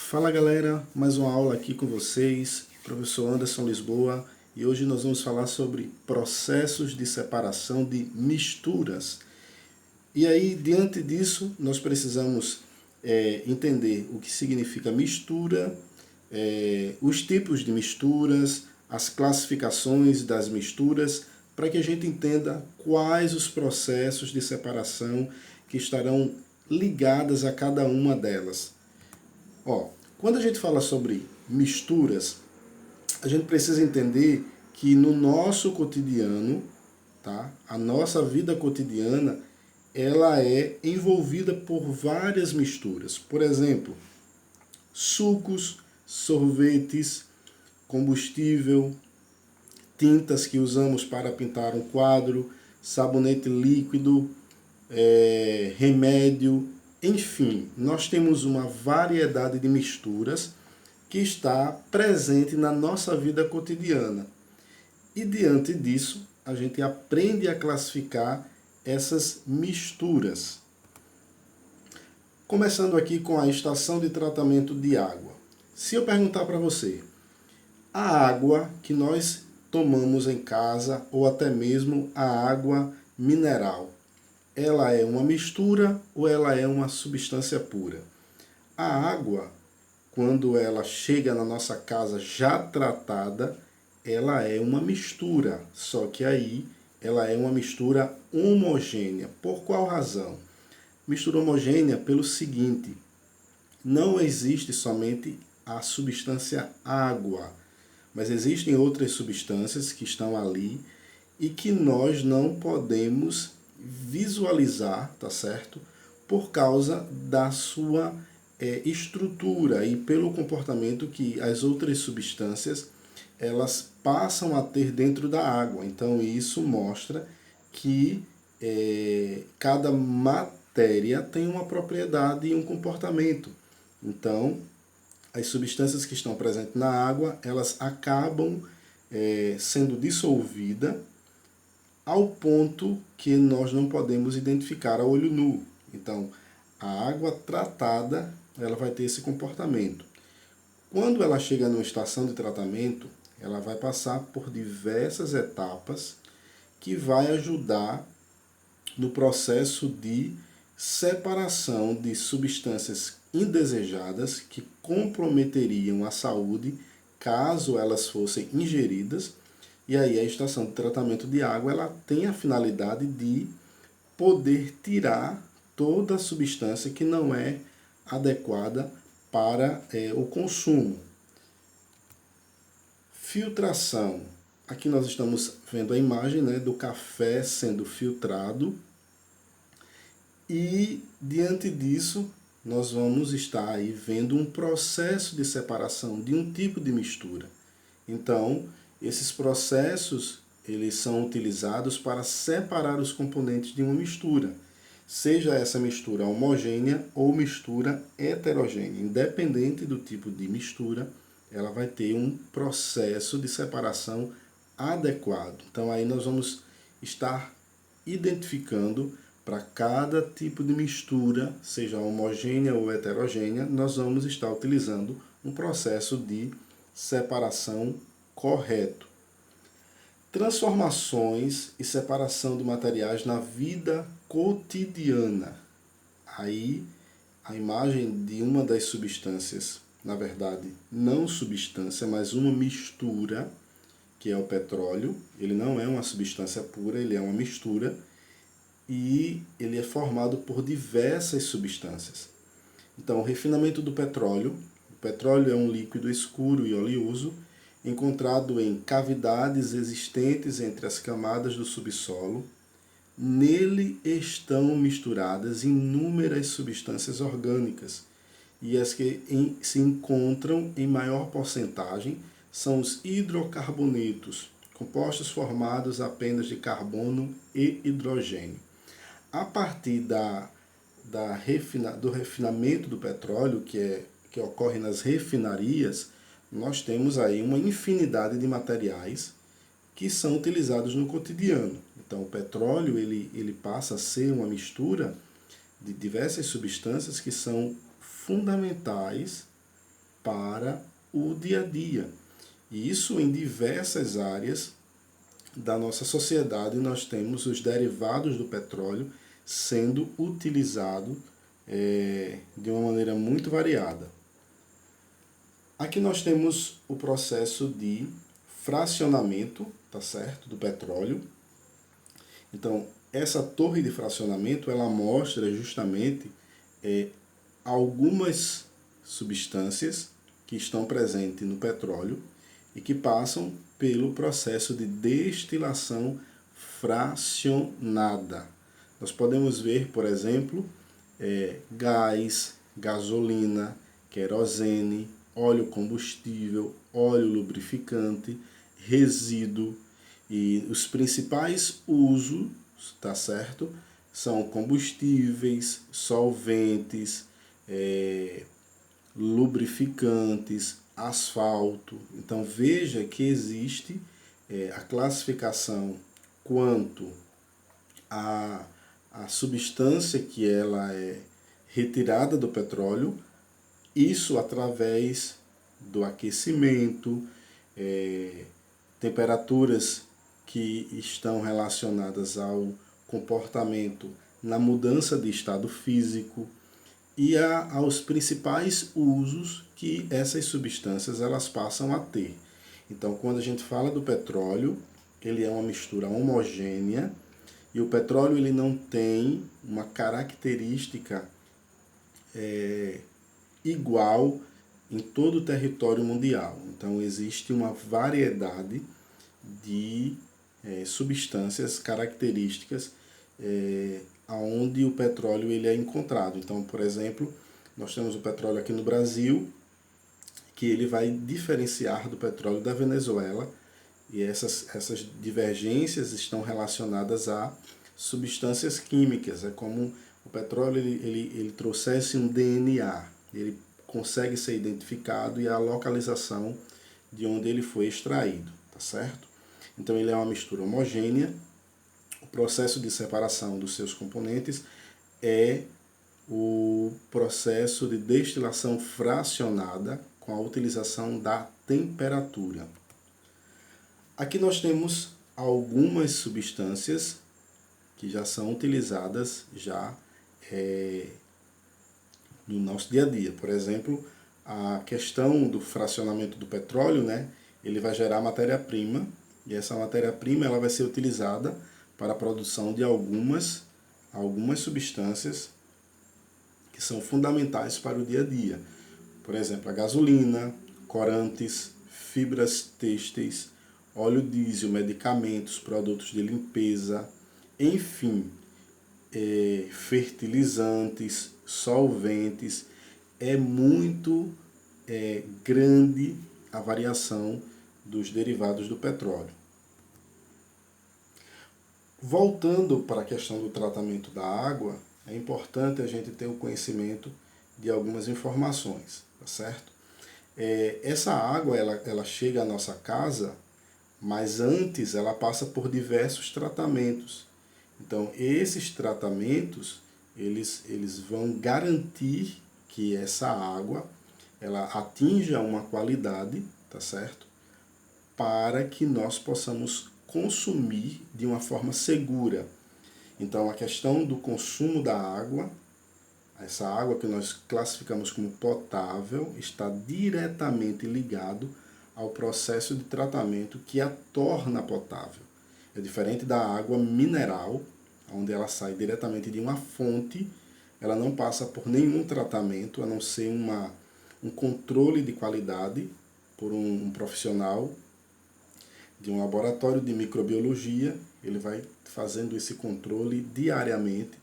Fala galera, mais uma aula aqui com vocês, professor Anderson Lisboa, e hoje nós vamos falar sobre processos de separação de misturas. E aí, diante disso, nós precisamos entender o que significa mistura, os tipos de misturas, as classificações das misturas, para que a gente entenda quais os processos de separação que estarão ligadas a cada uma delas. Quando a gente fala sobre misturas, a gente precisa entender que no nosso cotidiano, tá? A nossa vida cotidiana, ela é envolvida por várias misturas. Por exemplo, sucos, sorvetes, combustível, tintas que usamos para pintar um quadro, sabonete líquido, remédio, enfim, nós temos uma variedade de misturas que está presente na nossa vida cotidiana. E diante disso, a gente aprende a classificar essas misturas. Começando aqui com a estação de tratamento de água. Se eu perguntar para você, a água que nós tomamos em casa ou até mesmo a água mineral, ela é uma mistura ou ela é uma substância pura? A água, quando ela chega na nossa casa já tratada, ela é uma mistura, só que aí ela é uma mistura homogênea. Por qual razão? Mistura homogênea pelo seguinte: não existe somente a substância água, mas existem outras substâncias que estão ali e que nós não podemos visualizar, tá certo? Por causa da sua estrutura e pelo comportamento que as outras substâncias elas passam a ter dentro da água. Então isso mostra que cada matéria tem uma propriedade e um comportamento. Então as substâncias que estão presentes na água elas acabam sendo dissolvidas ao ponto que nós não podemos identificar a olho nu. Então, a água tratada, ela vai ter esse comportamento. Quando ela chega numa estação de tratamento, ela vai passar por diversas etapas que vai ajudar no processo de separação de substâncias indesejadas que comprometeriam a saúde caso elas fossem ingeridas. E aí a estação de tratamento de água ela tem a finalidade de poder tirar toda a substância que não é adequada para o consumo. Filtração. Aqui nós estamos vendo a imagem, né, do café sendo filtrado. E diante disso, nós vamos estar aí vendo um processo de separação de um tipo de mistura. Então, esses processos eles são utilizados para separar os componentes de uma mistura, seja essa mistura homogênea ou mistura heterogênea. Independente do tipo de mistura, ela vai ter um processo de separação adequado. Então aí nós vamos estar identificando para cada tipo de mistura, seja homogênea ou heterogênea, nós vamos estar utilizando um processo de separação correto. Transformações e separação de materiais na vida cotidiana. Aí a imagem de uma das substâncias, na verdade, não substância, mas uma mistura, que é o petróleo. Ele não é uma substância pura, ele é uma mistura e ele é formado por diversas substâncias. Então, o refinamento do petróleo. O petróleo é um líquido escuro e oleoso encontrado em cavidades existentes entre as camadas do subsolo. Nele estão misturadas inúmeras substâncias orgânicas e as que se encontram em maior porcentagem são os hidrocarbonetos, compostos formados apenas de carbono e hidrogênio. A partir do refinamento do petróleo, que ocorre nas refinarias, nós temos aí uma infinidade de materiais que são utilizados no cotidiano. Então, o petróleo ele passa a ser uma mistura de diversas substâncias que são fundamentais para o dia a dia. E isso em diversas áreas da nossa sociedade nós temos os derivados do petróleo sendo utilizados de uma maneira muito variada. Aqui nós temos o processo de fracionamento, tá certo, do petróleo. Então, essa torre de fracionamento, ela mostra justamente algumas substâncias que estão presentes no petróleo e que passam pelo processo de destilação fracionada. Nós podemos ver, por exemplo, gás, gasolina, querosene, óleo combustível, óleo lubrificante, resíduo. E os principais usos, tá certo? São combustíveis, solventes, lubrificantes, asfalto. Então veja que existe a classificação quanto a substância que ela é retirada do petróleo, isso através do aquecimento, temperaturas que estão relacionadas ao comportamento na mudança de estado físico e aos principais usos que essas substâncias elas passam a ter. Então, quando a gente fala do petróleo, ele é uma mistura homogênea e o petróleo ele não tem uma característica igual em todo o território mundial. Então, existe uma variedade de substâncias características onde o petróleo ele é encontrado. Então, por exemplo, nós temos o petróleo aqui no Brasil, que ele vai diferenciar do petróleo da Venezuela, e essas divergências estão relacionadas a substâncias químicas. É como o petróleo ele trouxesse um DNA, ele consegue ser identificado e a localização de onde ele foi extraído, tá certo? Então ele é uma mistura homogênea. O processo de separação dos seus componentes é o processo de destilação fracionada com a utilização da temperatura. Aqui nós temos algumas substâncias que já são utilizadas no nosso dia a dia. Por exemplo, a questão do fracionamento do petróleo, né? Ele vai gerar matéria-prima e essa matéria-prima ela vai ser utilizada para a produção de algumas substâncias que são fundamentais para o dia a dia. Por exemplo, a gasolina, corantes, fibras têxteis, óleo diesel, medicamentos, produtos de limpeza, enfim, fertilizantes, solventes. É muito grande a variação dos derivados do petróleo. Voltando para a questão do tratamento da água, é importante a gente ter o conhecimento de algumas informações, tá certo? Essa água ela chega à nossa casa, mas antes ela passa por diversos tratamentos. Então, esses tratamentos eles vão garantir que essa água ela atinja uma qualidade, tá certo? Para que nós possamos consumir de uma forma segura. Então, a questão do consumo da água, essa água que nós classificamos como potável, está diretamente ligado ao processo de tratamento que a torna potável. É diferente da água mineral, onde ela sai diretamente de uma fonte, ela não passa por nenhum tratamento, a não ser um controle de qualidade por um profissional de um laboratório de microbiologia. Ele vai fazendo esse controle diariamente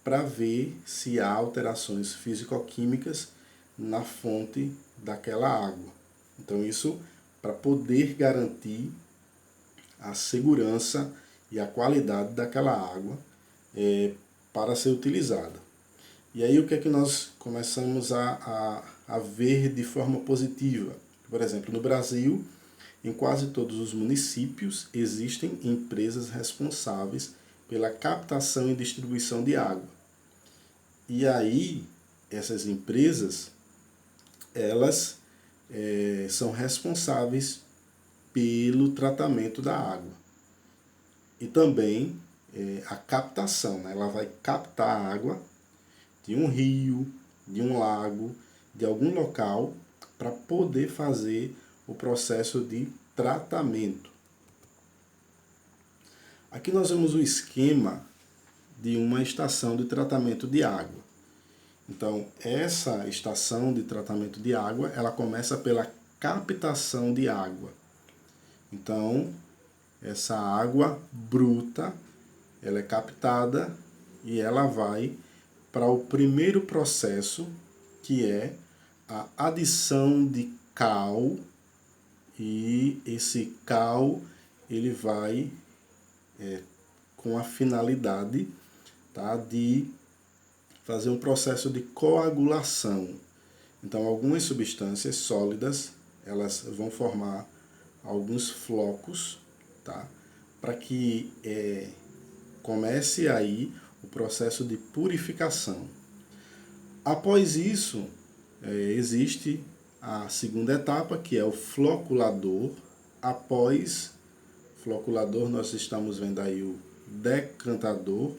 para ver se há alterações físico-químicas na fonte daquela água. Então isso para poder garantir a segurança e a qualidade daquela água para ser utilizada. E aí o que é que nós começamos a ver de forma positiva? Por exemplo, no Brasil, em quase todos os municípios existem empresas responsáveis pela captação e distribuição de água. E aí essas empresas elas são responsáveis pelo tratamento da água. E também a captação, né? Ela vai captar a água de um rio, de um lago, de algum local, para poder fazer o processo de tratamento. Aqui nós vemos o esquema de uma estação de tratamento de água. Então, essa estação de tratamento de água, ela começa pela captação de água. Então, essa água bruta, ela é captada e ela vai para o primeiro processo, que é a adição de cal, e esse cal ele vai com a finalidade, tá, de fazer um processo de coagulação. Então, algumas substâncias sólidas, elas vão formar alguns flocos, tá, para que comece aí o processo de purificação. Após isso, existe a segunda etapa, que é o floculador. Após o floculador, nós estamos vendo aí o decantador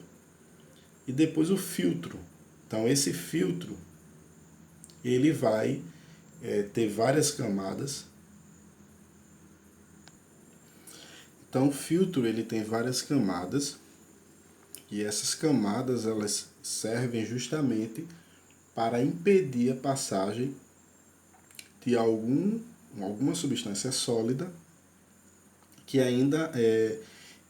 e depois o filtro. Então, esse filtro, ele vai ter várias camadas. Então, o filtro ele tem várias camadas, e essas camadas elas servem justamente para impedir a passagem de alguma substância sólida que ainda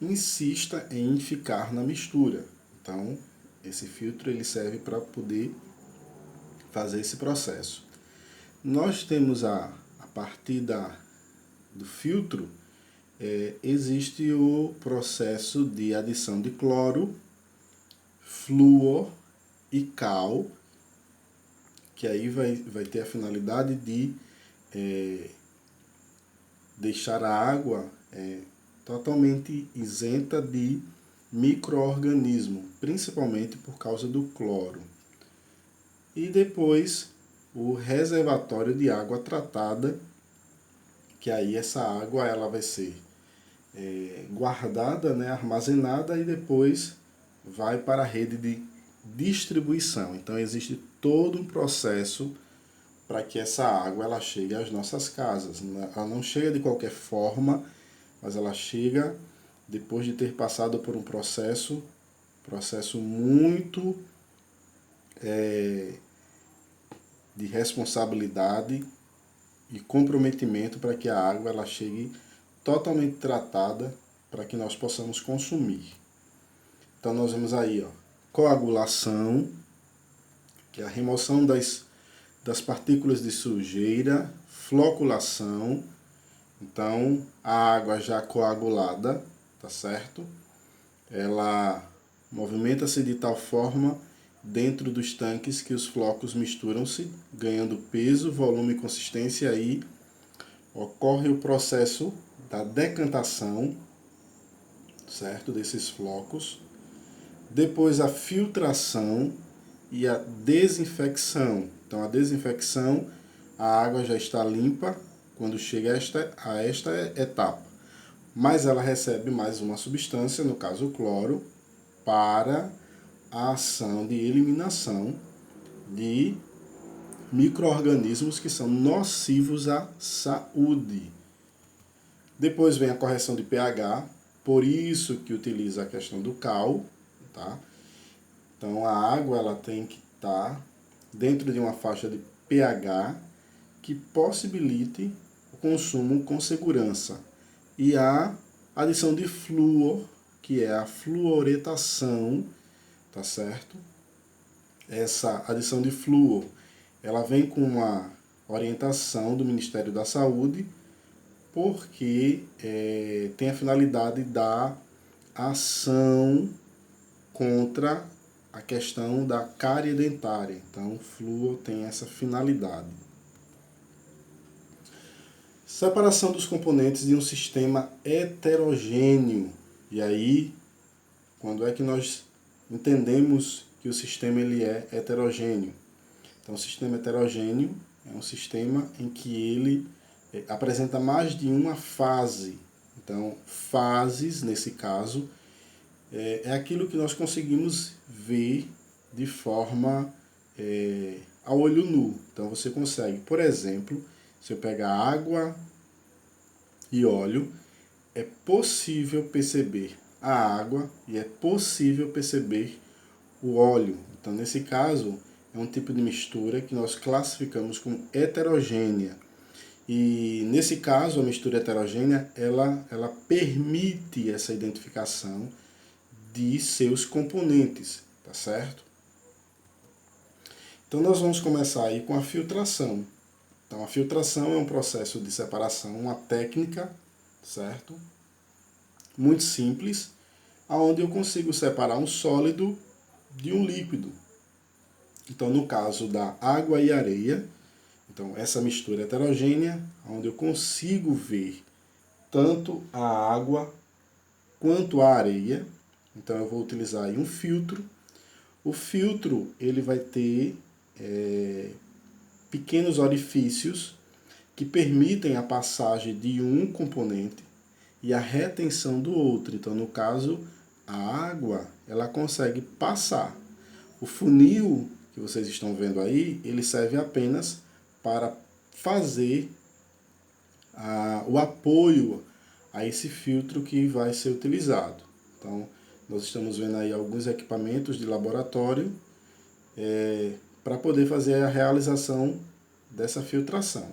insista em ficar na mistura. Então, esse filtro ele serve para poder fazer esse processo. Nós temos a partir do filtro, existe o processo de adição de cloro, flúor e cal, que aí vai ter a finalidade de deixar a água totalmente isenta de micro-organismo, principalmente por causa do cloro. E depois o reservatório de água tratada, que aí essa água ela vai ser guardada, né, armazenada, e depois vai para a rede de distribuição. Então existe todo um processo para que essa água ela chegue às nossas casas. Ela não chega de qualquer forma, mas ela chega depois de ter passado por um processo muito de responsabilidade e comprometimento para que a água ela chegue totalmente tratada para que nós possamos consumir. Então nós vemos aí, coagulação, que é a remoção das partículas de sujeira, floculação, então a água já coagulada, tá certo? Ela movimenta-se de tal forma dentro dos tanques que os flocos misturam-se, ganhando peso, volume e consistência, e aí ocorre o processo da decantação, certo, desses flocos. Depois a filtração e a desinfecção. Então a desinfecção, a água já está limpa quando chega a esta etapa, mas ela recebe mais uma substância, no caso o cloro, para a ação de eliminação de micro-organismos que são nocivos à saúde. Depois vem a correção de pH, por isso que utiliza a questão do cal, tá? Então a água ela tem que estar dentro de uma faixa de pH que possibilite o consumo com segurança. E a adição de flúor, que é a fluoretação, tá certo? Essa adição de flúor, ela vem com uma orientação do Ministério da Saúde, porque tem a finalidade da ação contra a questão da cárie dentária. Então, o flúor tem essa finalidade. Separação dos componentes de um sistema heterogêneo. E aí, quando é que nós entendemos que o sistema ele é heterogêneo? Então, o sistema heterogêneo é um sistema em que ele apresenta mais de uma fase. Então, fases, nesse caso, é aquilo que nós conseguimos ver de forma a olho nu. Então, você consegue, por exemplo, se eu pegar água e óleo, é possível perceber a água e é possível perceber o óleo. Então, nesse caso, é um tipo de mistura que nós classificamos como heterogênea. E nesse caso, a mistura heterogênea, ela permite essa identificação de seus componentes, tá certo? Então nós vamos começar aí com a filtração. Então a filtração é um processo de separação, uma técnica, certo? Muito simples, aonde eu consigo separar um sólido de um líquido. Então no caso da água e areia, então essa mistura heterogênea, onde eu consigo ver tanto a água quanto a areia. Então eu vou utilizar aí um filtro. O filtro ele vai ter pequenos orifícios que permitem a passagem de um componente e a retenção do outro. Então, no caso, a água ela consegue passar. O funil que vocês estão vendo aí, ele serve apenas para fazer o apoio a esse filtro que vai ser utilizado. Então, nós estamos vendo aí alguns equipamentos de laboratório para poder fazer a realização dessa filtração.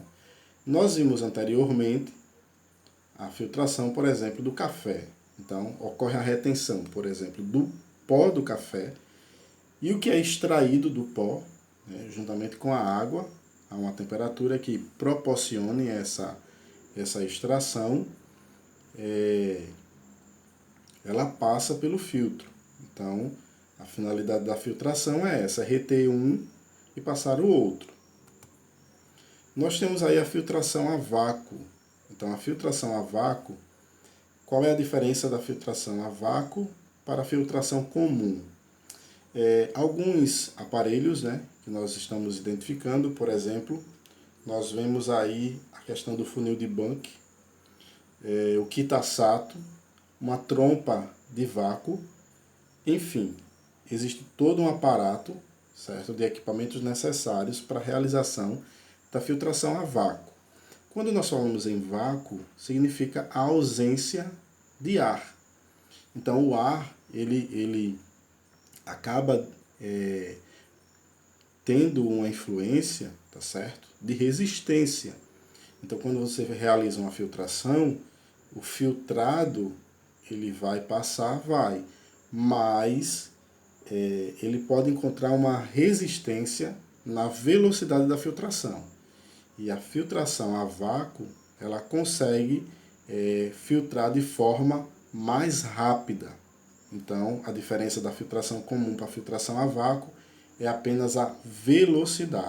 Nós vimos anteriormente a filtração, por exemplo, do café. Então, ocorre a retenção, por exemplo, do pó do café e o que é extraído do pó, juntamente com a água, a uma temperatura que proporcione essa extração, ela passa pelo filtro. Então, a finalidade da filtração é essa, reter um e passar o outro. Nós temos aí a filtração a vácuo. Então, a filtração a vácuo, qual é a diferença da filtração a vácuo para a filtração comum? Alguns aparelhos, que nós estamos identificando, por exemplo, nós vemos aí a questão do funil de Bank, o Kitasato, uma trompa de vácuo, enfim, existe todo um aparato, certo, de equipamentos necessários para a realização da filtração a vácuo. Quando nós falamos em vácuo, significa a ausência de ar. Então o ar, ele acaba tendo uma influência, tá certo, de resistência. Então quando você realiza uma filtração, o filtrado ele vai passar, mas ele pode encontrar uma resistência na velocidade da filtração. E a filtração a vácuo, ela consegue filtrar de forma mais rápida. Então, a diferença da filtração comum para a filtração a vácuo é apenas a velocidade.